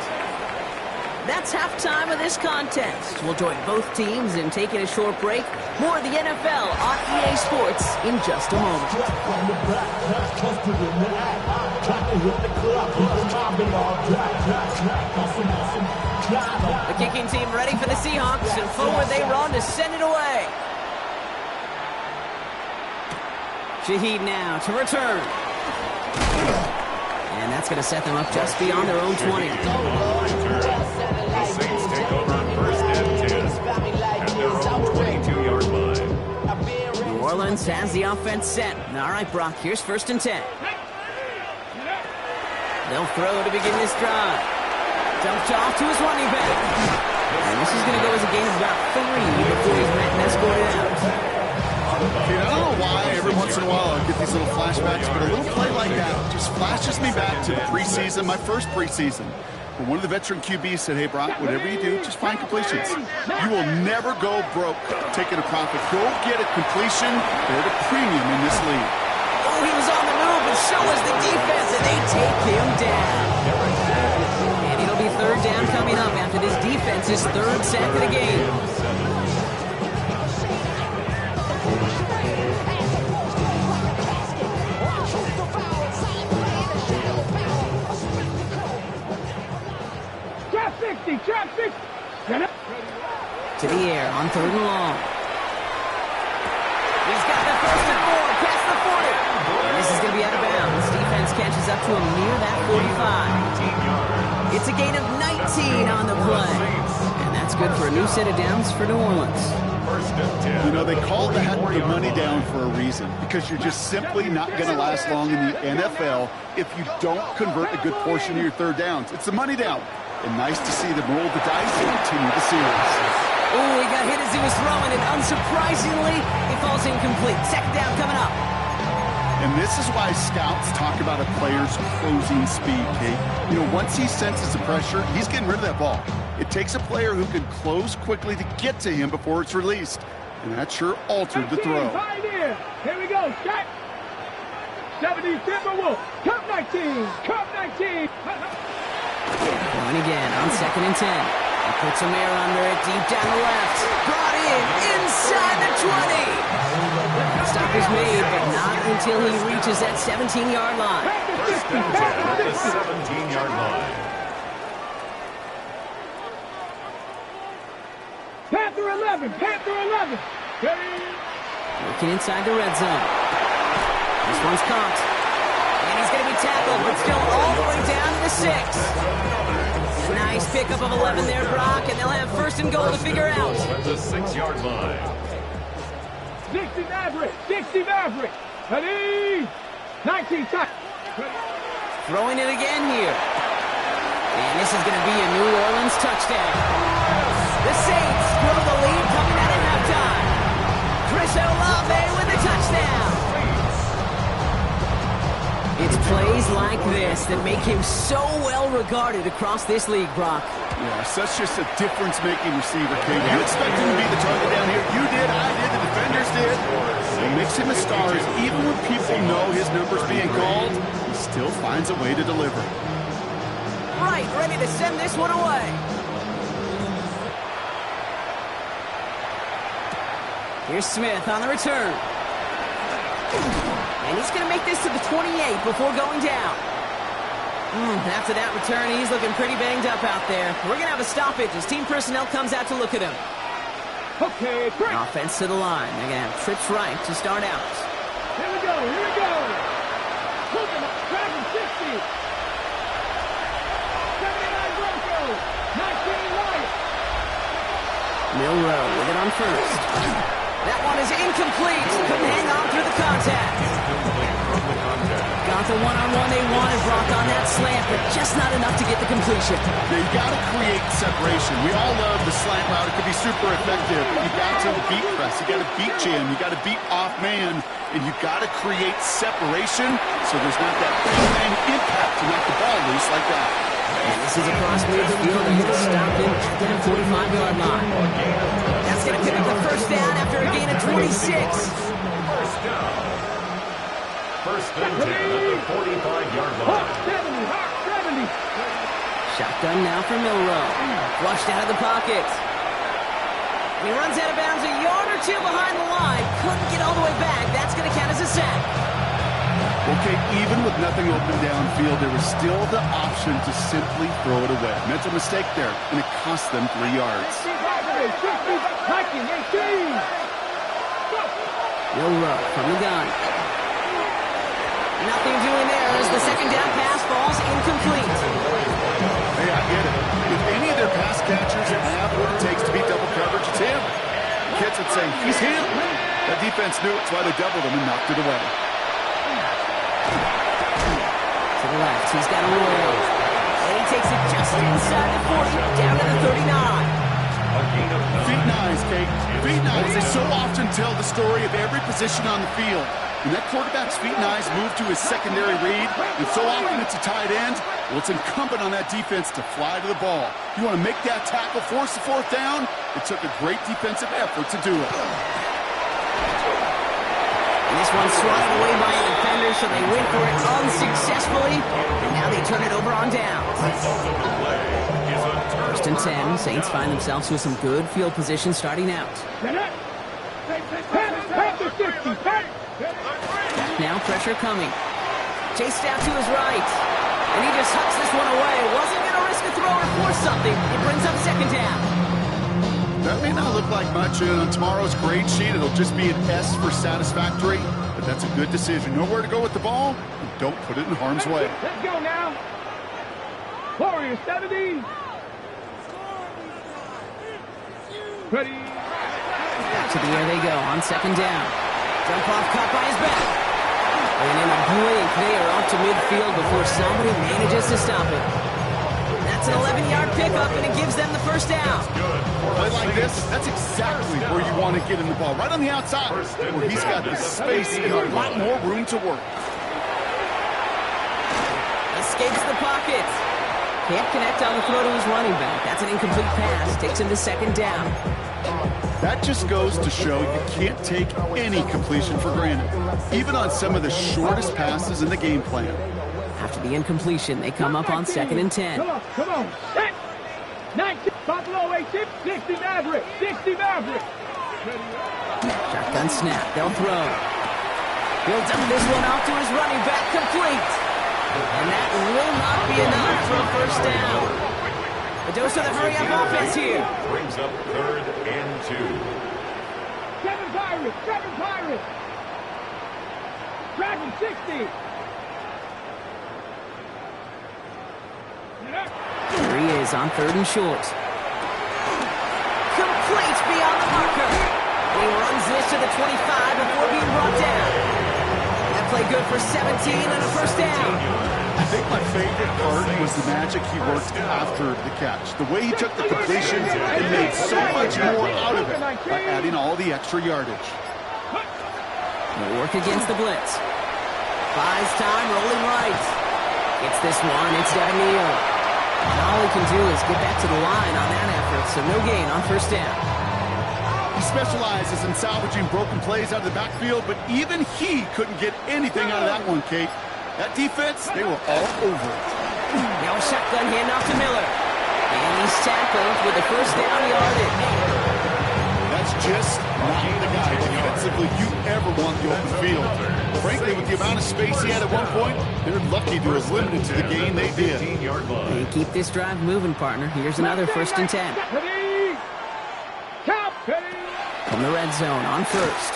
That's halftime of this contest. We'll join both teams in taking a short break. More of the NFL on EA Sports in just a moment. The kicking team ready for the Seahawks, and forward they run to send it away. Shaheed now to return. And that's going to set them up just beyond their own 20. The Saints take over first and 10 at their own 22-yard line. New Orleans has the offense set. All right, Brock, here's first and 10. They'll throw to begin this drive. Dumped off to his running back. And this is going to go as a gain of about 3 before he's met and escorted out. Dude, I don't know why every once in a while I get these little flashbacks, but a little play like that just flashes me back to the preseason, my first preseason. When one of the veteran QBs said, hey, Brock, whatever you do, just find completions. You will never go broke taking a profit. Go get a completion. They're the premium in this league. Oh, he was on the move, but so was the defense, and they take him down. And it'll be third down coming up after this defense's third sack of the game. Trap 60. To the air on third and long. He's got the first and 4 past the 40. And this is going to be out of bounds. Defense catches up to him near that 45. It's a gain of 19 on the play. And that's good for a new set of downs for New Orleans. You know, they call that the money down for a reason, because you're just simply not going to last long in the NFL if you don't convert a good portion of your third downs. It's the money down. And nice to see them roll the dice and continue the series. Oh, he got hit as he was throwing, and unsurprisingly, he falls incomplete. Second down coming up. And this is why scouts talk about a player's closing speed, Kate. You know, once he senses the pressure, he's getting rid of that ball. It takes a player who can close quickly to get to him before it's released. And that sure altered the throw. Here we go, shot. 70 Timberwolves. Cup 19. Cup 19. Going again on second and 10. He puts some air under it, deep down the left. Brought in, inside the 20. Stop is made, but not until he reaches that 17-yard line. First and 10 at the 17-yard line. Panther 11, Panther 11. Looking inside the red zone. This one's caught. And he's going to be tackled, but still all the way down to the 6. A nice pickup of 11 there, Brock, and they'll have first and goal to figure out. At the 6-yard line. 60 Maverick, 60 Maverick. Ready? 19 touch. Throwing it again here. And this is going to be a New Orleans touchdown. The Saints grow the lead coming out of halftime. Chris Olave with the touchdown. It's plays like this that make him so well regarded across this league, Brock. Yeah, such just a difference-making receiver, Kate. You expect him to be the target down here. You did, I did, the defenders did. It makes him a star. Even when people know his number's being called, he still finds a way to deliver. Right, ready to send this one away. Here's Smith on the return. And he's going to make this to the 28 before going down. After that return, he's looking pretty banged up out there. We're going to have a stoppage as team personnel comes out to look at him. Okay, quick. Offense to the line. They're going to have trips right to start out. Here we go, here we go. Looking up, driving 60. 79 Broncos, 19 Lions. Milrow with it on first. That one is incomplete. Couldn't hang on contact. Got the one-on-one they wanted, Brock, on that slant, but just not enough to get the completion. Yeah, you got to create separation. We all love the slant route. It can be super effective. But you got to beat press. You got to beat jam. You got to beat off man. And you got to create separation so there's not that big man impact to knock the ball loose like that. And this is across midfield, and he'll stop him at that 45-yard line. That's going to pick up the first down after a gain of 26. First down. First and 10 at the 45-yard line. 70. Shotgun now for Milrow. Flushed out of the pocket. And he runs out of bounds a yard or two behind the line. Couldn't get all the way back. That's going to count as a sack. Okay, even with nothing open downfield, there was still the option to simply throw it away. Mental mistake there, and it cost them 3 yards. Milrow from the gun. Nothing doing there as the second down pass falls incomplete. Hey, I get it. If any of their pass catchers have what it takes to beat double coverage, it's him. Kids would say, he's him. That defense knew it, that's why they doubled him and knocked it away. To the left, he's got a roll. And he takes it just inside the 40, down to the 39. Feet nines, Kate. Feet nines. They so often tell the story of every position on the field. When that quarterback's feet nines move to his secondary read, and so often it's a tight end, well, it's incumbent on that defense to fly to the ball. You want to make that tackle, force the fourth down? It took a great defensive effort to do it. And this one's swatted away by a defender, so they went for it unsuccessfully, and now they turn it over on downs. First and 10, Saints find themselves with some good field position starting out. Now pressure coming. Chased out to his right. And he just hucks this one away. Wasn't going to risk a throw or force something. It brings up second down. That may not look like much, and on tomorrow's grade sheet, it'll just be an S for satisfactory, but that's a good decision. Know where to go with the ball, and don't put it in harm's way. Let's go now. Warriors 70. Ready. Back to the air they go on second down. Jump off caught by his back. And in a blink, they are off to midfield before somebody manages to stop it. That's an 11-yard pickup, and it gives them the first down. Play like this, that's exactly where you want to get in the ball. Right on the outside, where he's got the space and a lot more room to work. Escapes the pocket. Can't connect on the throw to his running back. That's an incomplete pass. Takes him to second down. That just goes to show you can't take any completion for granted, even on some of the shortest passes in the game plan. After the incompletion, they come up on second and 10. Come on. 19, Buffalo 18, 60 Maverick, 60 Maverick. Shotgun snap, they'll throw. He'll dump this one off to his running back, complete. And that will not be enough for a first down. A dose of the hurry-up offense here. Brings up third and 2. Seven Pirates. Dragon 60. Here he is on third and short. Complete beyond the marker. He runs this to the 25 before being brought down. That play good for 17 and a first down. I think my favorite part was the magic he worked after the catch. The way he took the completion and made so much more out of it by adding all the extra yardage. He'll work against the blitz. Buys time, rolling right. Gets this one, it's Devin Neal. And all he can do is get back to the line on that effort, so no gain on first down. He specializes in salvaging broken plays out of the backfield, but even he couldn't get anything out of that one, Kate. That defense, they were all over it. Now a shotgun handoff to Miller. And he's tackled with the first down yardage. That's just not the guy defensively you ever want the open field. Frankly, with the amount of space he had at one point, they're lucky to have limited to the gain they did. They keep this drive moving, partner. Here's another first and 10. From the red zone on first.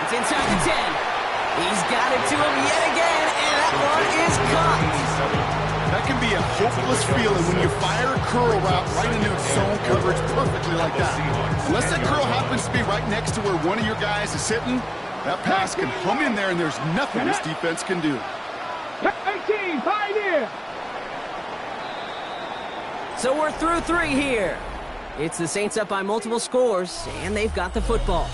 It's inside the 10. He's got it to him yet again, and that one is caught. That can be a hopeless feeling when you fire a curl route right into zone coverage perfectly like that. Unless that curl happens to be right next to where one of your guys is sitting, That pass can hum in there, and there's nothing this defense can do. 18, Pioneer. So we're through 3 here. It's the Saints up by multiple scores, and they've got the football.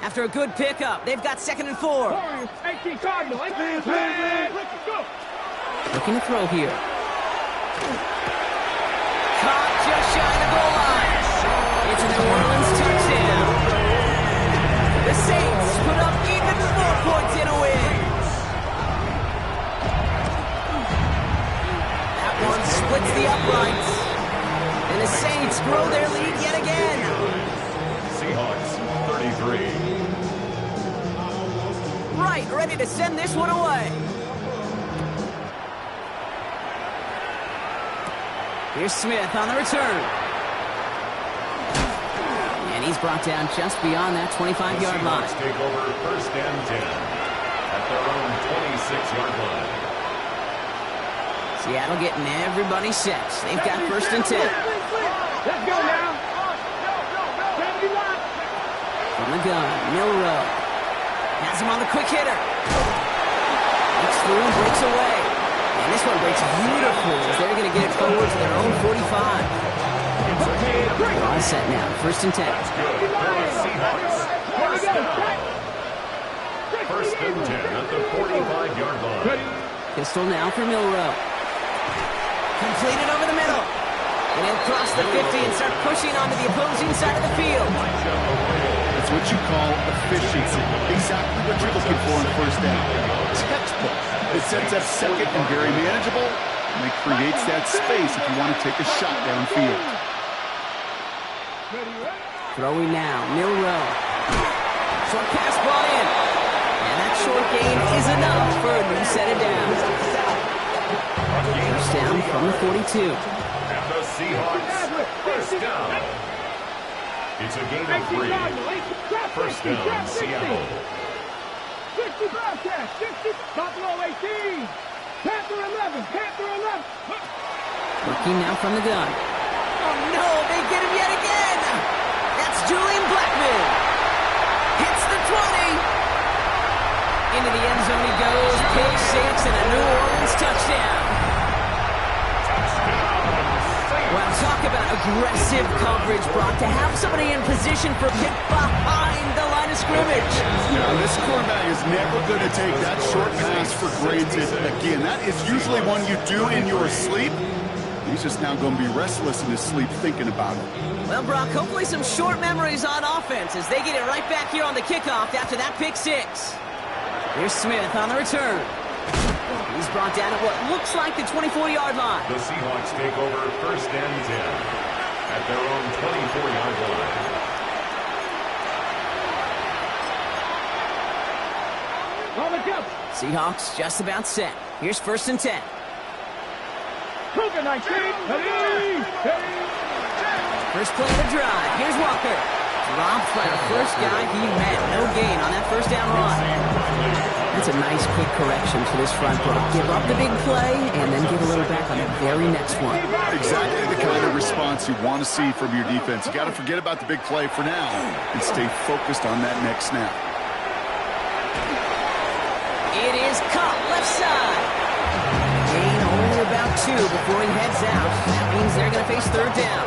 After a good pickup, they've got 2nd and 4. 18 Cardinal. Let's go. Looking to throw here. Caught just shy of the goal line. It's a New Orleans touchdown. The Saints put up even more points in a win. That one splits the uprights. And the Saints grow their lead yet again. Seahawks, 33. Right, ready to send this one away. Here's Smith on the return. And he's brought down just beyond that 25-yard line. Seahawks take over 1st and 10 at their own 26-yard line. Seattle getting everybody set. They've got 1st and 10. Let's go now. From the gun, Milrow. Has him on the quick hitter. Looks through and breaks away. And this one breaks beautifully as they're going to get it forward to their own 45. They're all set now. 1st and 10. That's good for the Seahawks. 1st down. 1st and 10 at the 45-yard line. Pistol now for Milrow. Completed over the middle. And he'll cross the 50 and start pushing onto the opposing side of the field. It's what you call efficiency. Exactly what you're looking for in 1st down. Textbook. It sets up 2nd and very manageable, and it creates that space if you want to take a shot downfield. Throwing now, Milrow. Short pass ball in. And that short gain is enough for a new set of downs. 1st down from the 42. And the Seahawks, 1st down. It's a gain of 3. 1st down, Seattle. 60 broadcast, 60, Buffalo 18, Panther 11, Panther 11. Working now from the gun. Oh no, they get him yet again. That's Julian Blackman. Hits the 20. Into the end zone he goes, pick 6 and a New Orleans touchdown. Well, talk about aggressive coverage, Brock, to have somebody in position for pick behind the line of scrimmage. Now, this quarterback is never going to take that short pass for granted. Again, that is usually one you do in your sleep. He's just now going to be restless in his sleep thinking about it. Well, Brock, hopefully some short memories on offense as they get it right back here on the kickoff after that pick 6. Here's Smith on the return. He's brought down at what looks like the 24-yard line. The Seahawks take over 1st and 10 at their own 24-yard line. Seahawks just about set. Here's 1st and 10. Cougar 19. First play of the drive. Here's Walker. Dropped by the first guy he met. No gain on that 1st down run. That's a nice quick correction for this front row. Give up the big play and then give a little back on the very next one. Exactly the kind of response you want to see from your defense. You got to forget about the big play for now and stay focused on that next snap. It is caught left side. Gain only about 2 before he heads out. That means they're going to face 3rd down.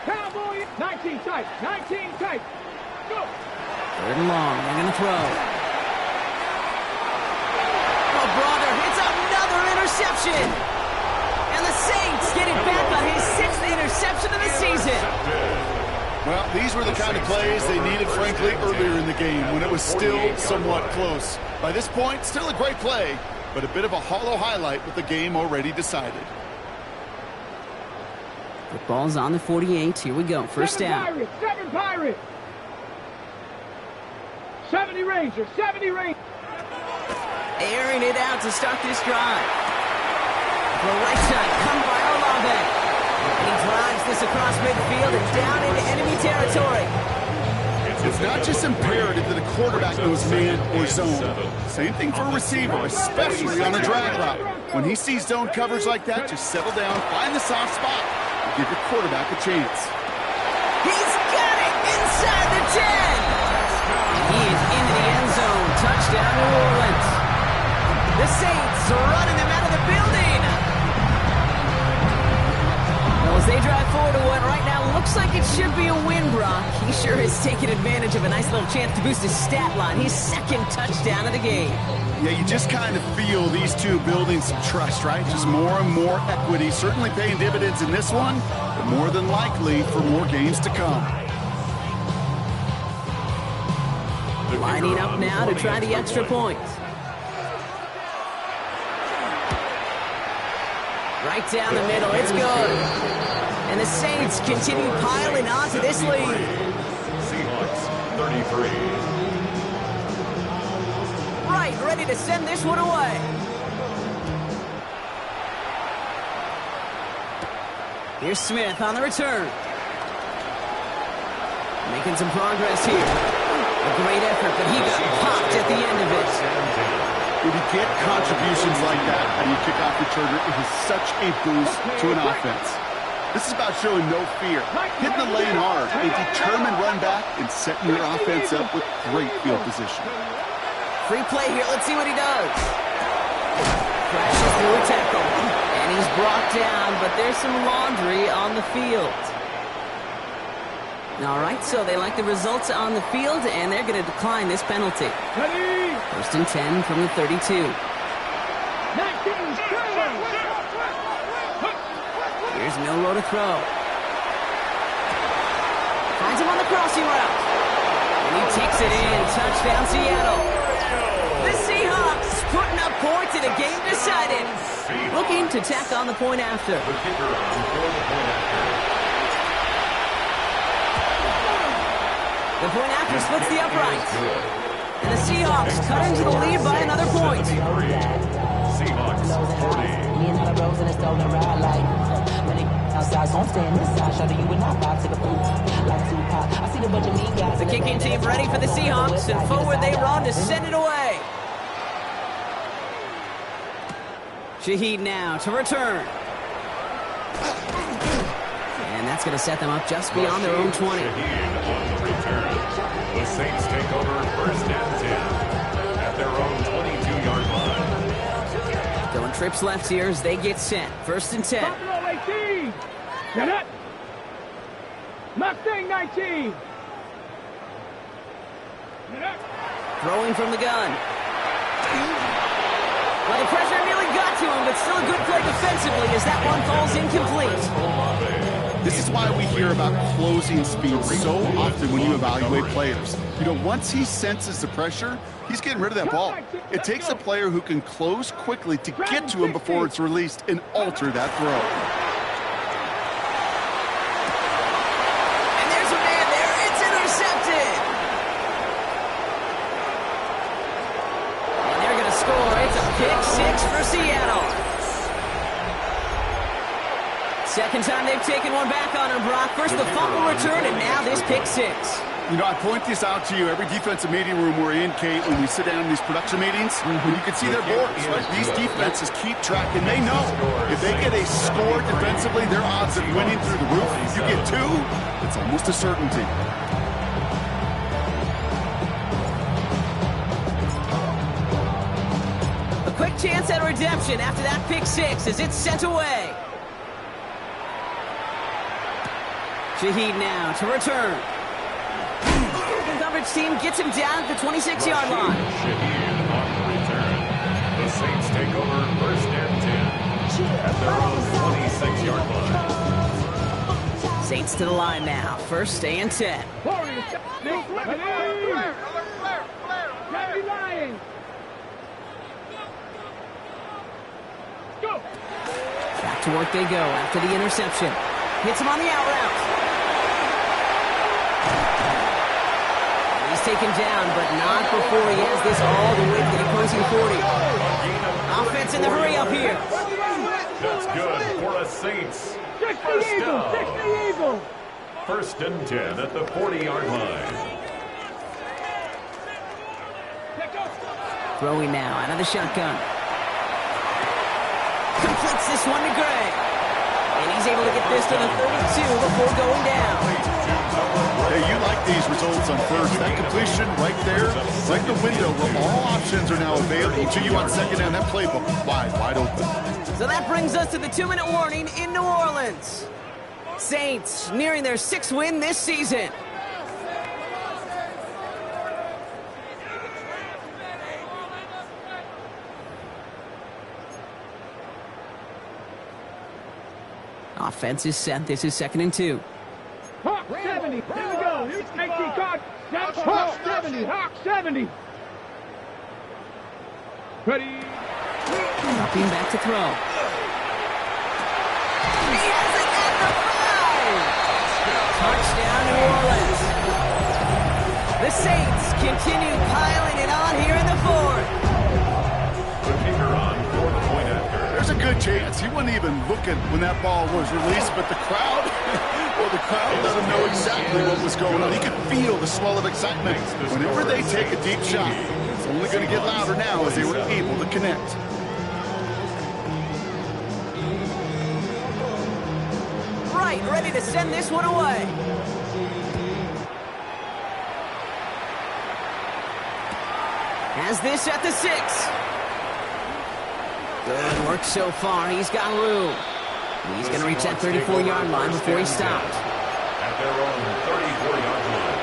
Cowboy, 19 tight, 19 tight. Go. 3rd and long, they're going to throw. Oh, brother, it's another interception. And the Saints get it back on his 6th interception of the season. Well, these were the kind of plays they needed, frankly, earlier in the game when it was still somewhat close. By this point, still a great play, but a bit of a hollow highlight with the game already decided. The ball's on the 48. Here we go. 1st down. 7 Pirates. 70 Rangers. 70 Rangers. Airing it out to start this drive. The right side, come by Olave. And he drives drives this across midfield and down into enemy territory. It's not just imperative that a quarterback knows man or zone. Same thing for a receiver, especially on a drag route. When he sees zone coverage like that, just settle down, find the soft spot, and give your quarterback a chance. He's got it inside the 10. He is into the end zone. Touchdown, New Orleans. The Saints are running them out of the building. Well, as they drive forward to what right now looks like it should be a win, Brock. He sure has taken advantage of a nice little chance to boost his stat line. His second touchdown of the game. Yeah, you just kind of feel these two building some trust, right? Just more and more equity. Certainly paying dividends in this one, but more than likely for more games to come. Lining up now to try the extra point. Right down the middle, it's good. And the Saints continue piling on to this lead. Seahawks 33. Right, ready to send this one away. Here's Smith on the return. Making some progress here. A great effort, but he got popped at the end of it. When you get contributions like that and you kick off your trigger, it is such a boost to an offense. This is about showing no fear, hitting the lane hard, a determined run back, and setting your offense up with great field position. Free play here. Let's see what he does. Crashes through a tackle. And he's brought down, but there's some laundry on the field. All right, so they like the results on the field, and they're going to decline this penalty. First and 10 from the 32. Here's Milroe to throw. Finds him on the crossing route. And he takes it in. Touchdown, Seattle. The Seahawks putting up points in a game decided. Looking to tack on the point after. The kicker on for the point after. The point after splits the uprights. And the Seahawks cut into the lead by another point. Seahawks 40. The kicking team ready for the Seahawks, and forward they run to send it away. Shaheed now to return. And that's going to set them up just beyond their own 20. The Saints take over first and 10 at their own 22-yard line. Going trips left here as they get set. First and 10. Buffalo 18. Get it. Mustang 19. Get it. Throwing from the gun. Well, the pressure nearly got to him, but still a good play defensively as that one falls incomplete. This is why we hear about closing speed so often when you evaluate players. You know, once he senses the pressure, he's getting rid of that ball. It takes a player who can close quickly to get to him before it's released and alter that throw. And there's a man there. It's intercepted. And they're going to score. It's a pick six for Seattle. Second time they've taken one back on him, Brock. First the fumble return, and now this pick six. You know, I point this out to you every defensive meeting room we're in, Kate, when we sit down in these production meetings, and you can see their boards, right? These defenses keep track, and they know if they get a score defensively, their odds of winning through the roof. If you get two, it's almost a certainty. A quick chance at redemption after that pick six as it's sent away. Shaheed now to return. The coverage team gets him down at the 26-yard line. Shaheed on the return. The Saints take over first and 10 at their own 26-yard line. Saints to the line now. First and 10. Back to work they go after the interception. Hits him on the out route. He's taken down, but not before he has this all the way to the opposing 40. Offense in the hurry up here. That's good for the Saints. First down. 60 Eagles. First and 10 at the 40-yard line. Throwing now out of the shotgun. Completes this one to Gray. And he's able to get this to the 32 before going down. Hey, you like these results on first. That completion right there, like the window where all options are now available to you on second down. That playbook wide open. So that brings us to the 2-minute warning in New Orleans. Saints nearing their 6th win this season. Offense is set. This is 2nd and 2. Hawk 70. Here we go. Here's KT card. Hawk 70. Hawk 70. Ready. Dropping back to throw. He has it at the 5. Touchdown, New Orleans. The Saints continue piling it on here in the 4th. The kicker on for the point after. There's a good chance he wasn't even looking when that ball was released, but the crowd, well, the crowd let him know exactly what was going on. He could feel the swell of excitement. Whenever they take a deep shot, it's only going to get louder now as they were able to connect. Right, ready to send this one away. Has this at the 6. Good work so far. He's got room. He's going to reach that 34-yard line before he stops. At their own 34-yard line.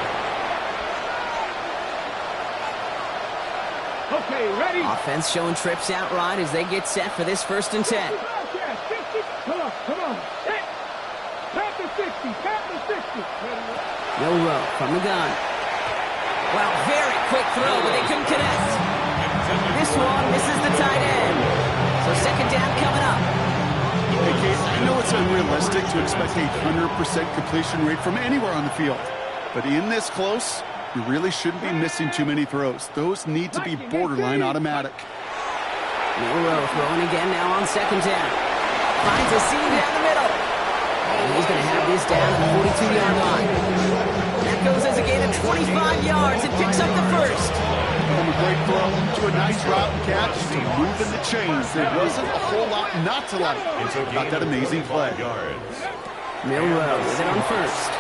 Okay, ready. Offense showing trips out right as they get set for this 1st and 10. Come on. Tap the 60. No row from the gun. Well, very quick throw, but they couldn't connect. This one misses the tight end. So 2nd down coming up. Hey, Kate, I know it's unrealistic to expect a 100% completion rate from anywhere on the field. But in this close, you really shouldn't be missing too many throws. Those need to be borderline automatic. No row throwing again now on 2nd down. Finds a seam down the middle. And he's going to have this down at the 42-yard line. That goes as a gain of 25 yards and picks up the 1st. From a great throw to a nice route and catch to moving the chains. There wasn't a whole lot not to like about that amazing play. Milrow with it on 1st.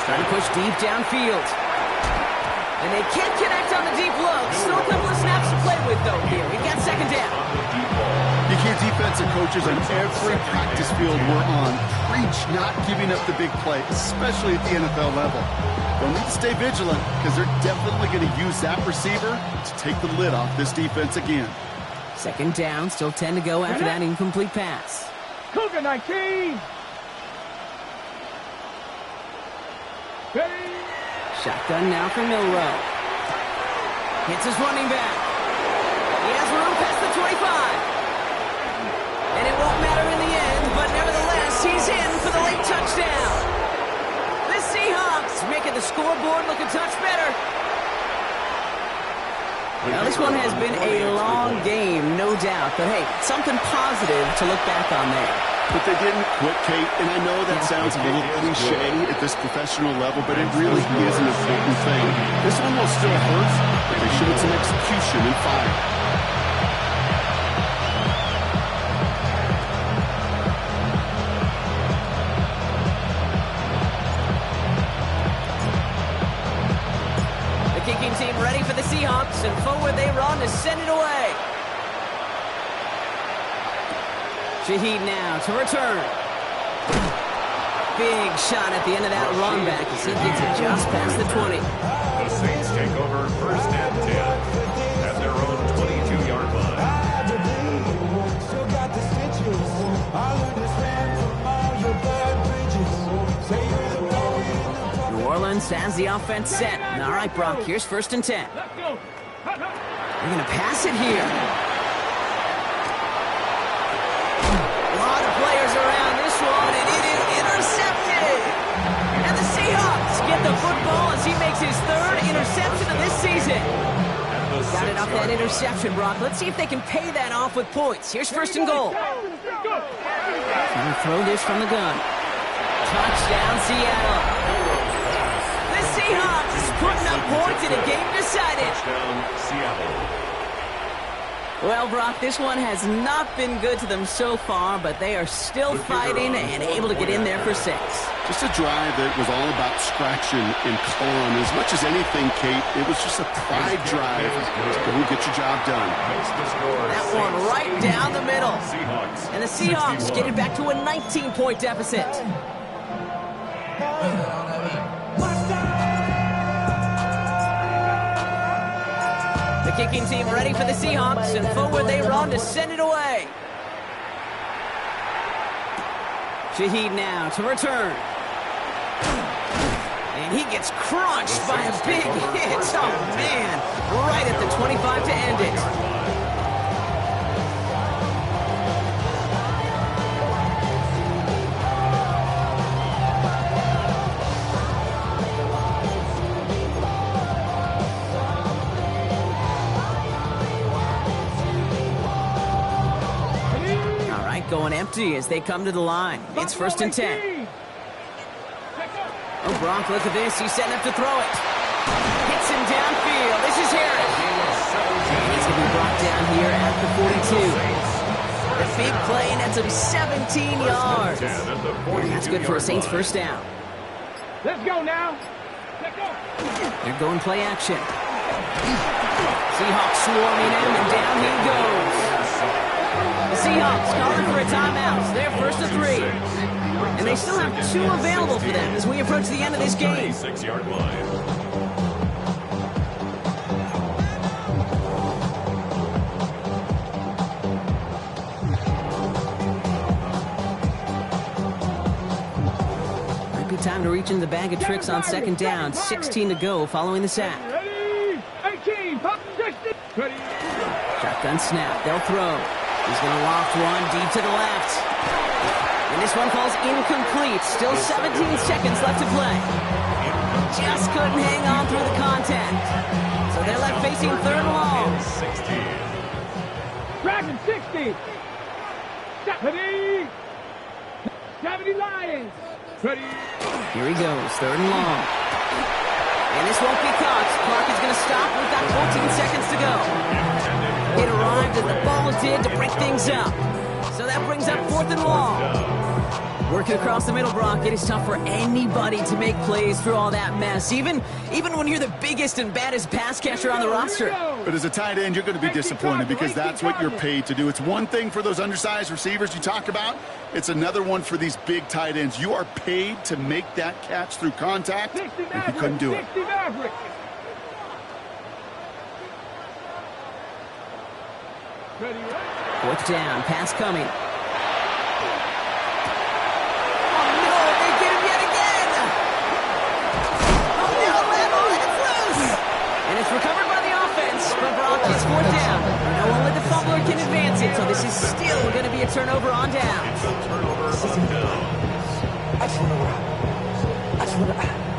Trying to push deep downfield. And they can't connect on the deep look. Still a couple of snaps to play with, though, here. We've got 2nd down. You hear defensive coaches on every practice field we're on preach not giving up the big play, especially at the NFL level. They'll need to stay vigilant because they're definitely going to use that receiver to take the lid off this defense again. 2nd down, still 10 to go after that incomplete pass. Cougar 19. Ready. Shotgun now for Milrow. Hits his running back. He has room past the 25. And it won't matter in the end, but nevertheless, he's in for the late touchdown. The Seahawks making the scoreboard look a touch better. Now, this one has been a long game, no doubt. But, hey, something positive to look back on there. But they didn't quit, Kate, and I know that sounds a little cliche at this professional level, but it really is an important thing. This one will still hurt, but they showed some execution and fire. The kicking team ready for the Seahawks, and forward they run to send it away. Shaheed now to return. Big shot at the end of that run back as he gets it just past the 20. The Saints take over 1st and 10 at their own 22-yard line. New Orleans has the offense set. All right, Brock, here's 1st and 10. They're going to pass it here. Players around this one, and it is intercepted. And the Seahawks get the football as he makes his 3rd interception of this season. Got it off that interception, Brock. Let's see if they can pay that off with points. Here's 1st and goal. Trying to throw this from the gun. Touchdown, Seattle. The Seahawks putting up points in a game decided. Touchdown, Seattle. Well, Brock, this one has not been good to them so far, but they are still fighting and able to get in there for 6. Just a drive that was all about scratching and clawing. As much as anything, Kate, it was just a pride drive. Just go and get your job done. That one right down the middle. And the Seahawks get it back to a 19-point deficit. The kicking team ready for the Seahawks, and forward they run to send it away. Shaheed now to return. And he gets crunched by a big hit. Oh, man. Right at the 25 to end it. Going empty as they come to the line. It's 1st and 10. Oh, Gronk, look at this. He's setting up to throw it. Hits him downfield. This is Harris. And he's going to be brought down here at the 42. The big play nets him 17 yards. And that's good for a Saints first down. Let's go now. They're going play action. Seahawks swarming him, and down he goes. The Seahawks calling for a timeout. They're 1st and 3. And they still have 2 available for them as we approach the end of this game. 6-yard line. Might be time to reach in the bag of tricks on 2nd down. 16 to go following the sack. Ready? 18, pop 60. Ready? Shotgun snap. They'll throw. He's going to loft one deep to the left. And this one falls incomplete. Still 17 seconds left to play. Just couldn't hang on through the contact. So they're left facing 3rd and long. 16. Dragon 60. 70. 70 Lions. Ready. Here he goes. 3rd and long. And this won't be caught. Clock is going to stop. We've got 14 seconds to go. It arrived as the ball did to break things up. So that brings up 4th and long. Working across the middle, Brock, it is tough for anybody to make plays through all that mess, even when you're the biggest and baddest pass catcher on the roster. But as a tight end, you're going to be disappointed because that's what you're paid to do. It's one thing for those undersized receivers you talk about. It's another one for these big tight ends. You are paid to make that catch through contact, and he couldn't do it. 60 Maverick. Ready, right? 4th down, pass coming. Oh no, they get him yet again! Oh no, Level, and it's loose! And it's recovered by the offense, but Brock is 4th down. No one with the fumbler can advance it, so this is still going to be a turnover on downs.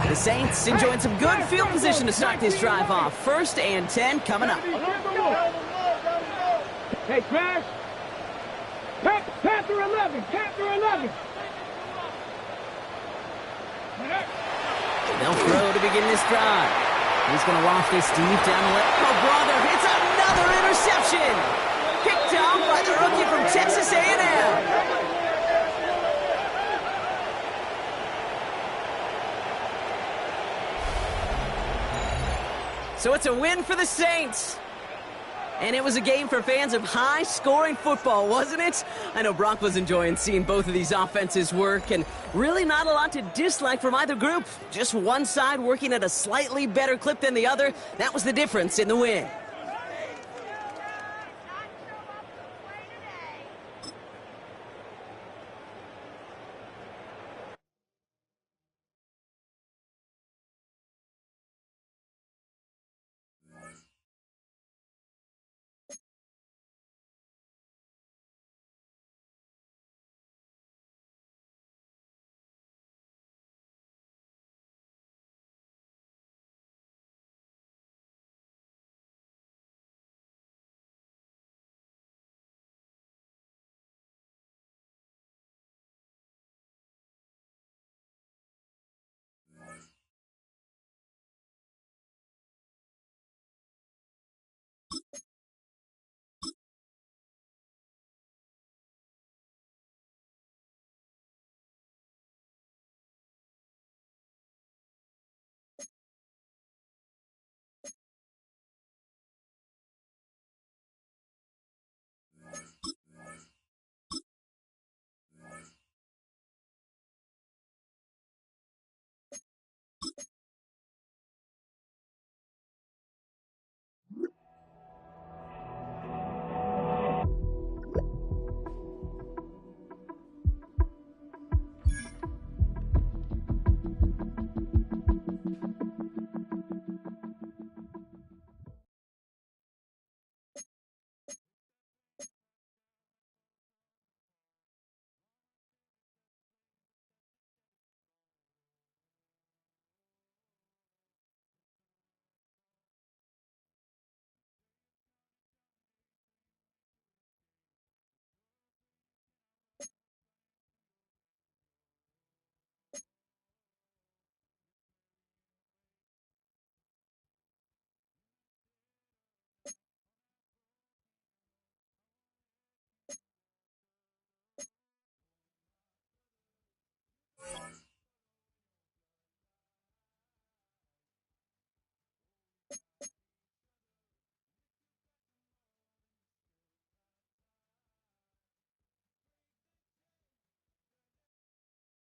The Saints enjoying some good field position to start this drive off. 1st and 10 coming up. Hey, Crash. Panther 11. Panther 11. They'll throw to begin this drive. He's going to loft this deep down the left. Oh, brother, it's another interception. Picked off by the rookie from Texas A&M. So it's a win for the Saints. And it was a game for fans of high-scoring football, wasn't it? I know Brock was enjoying seeing both of these offenses work, and really not a lot to dislike from either group. Just one side working at a slightly better clip than the other. That was the difference in the win.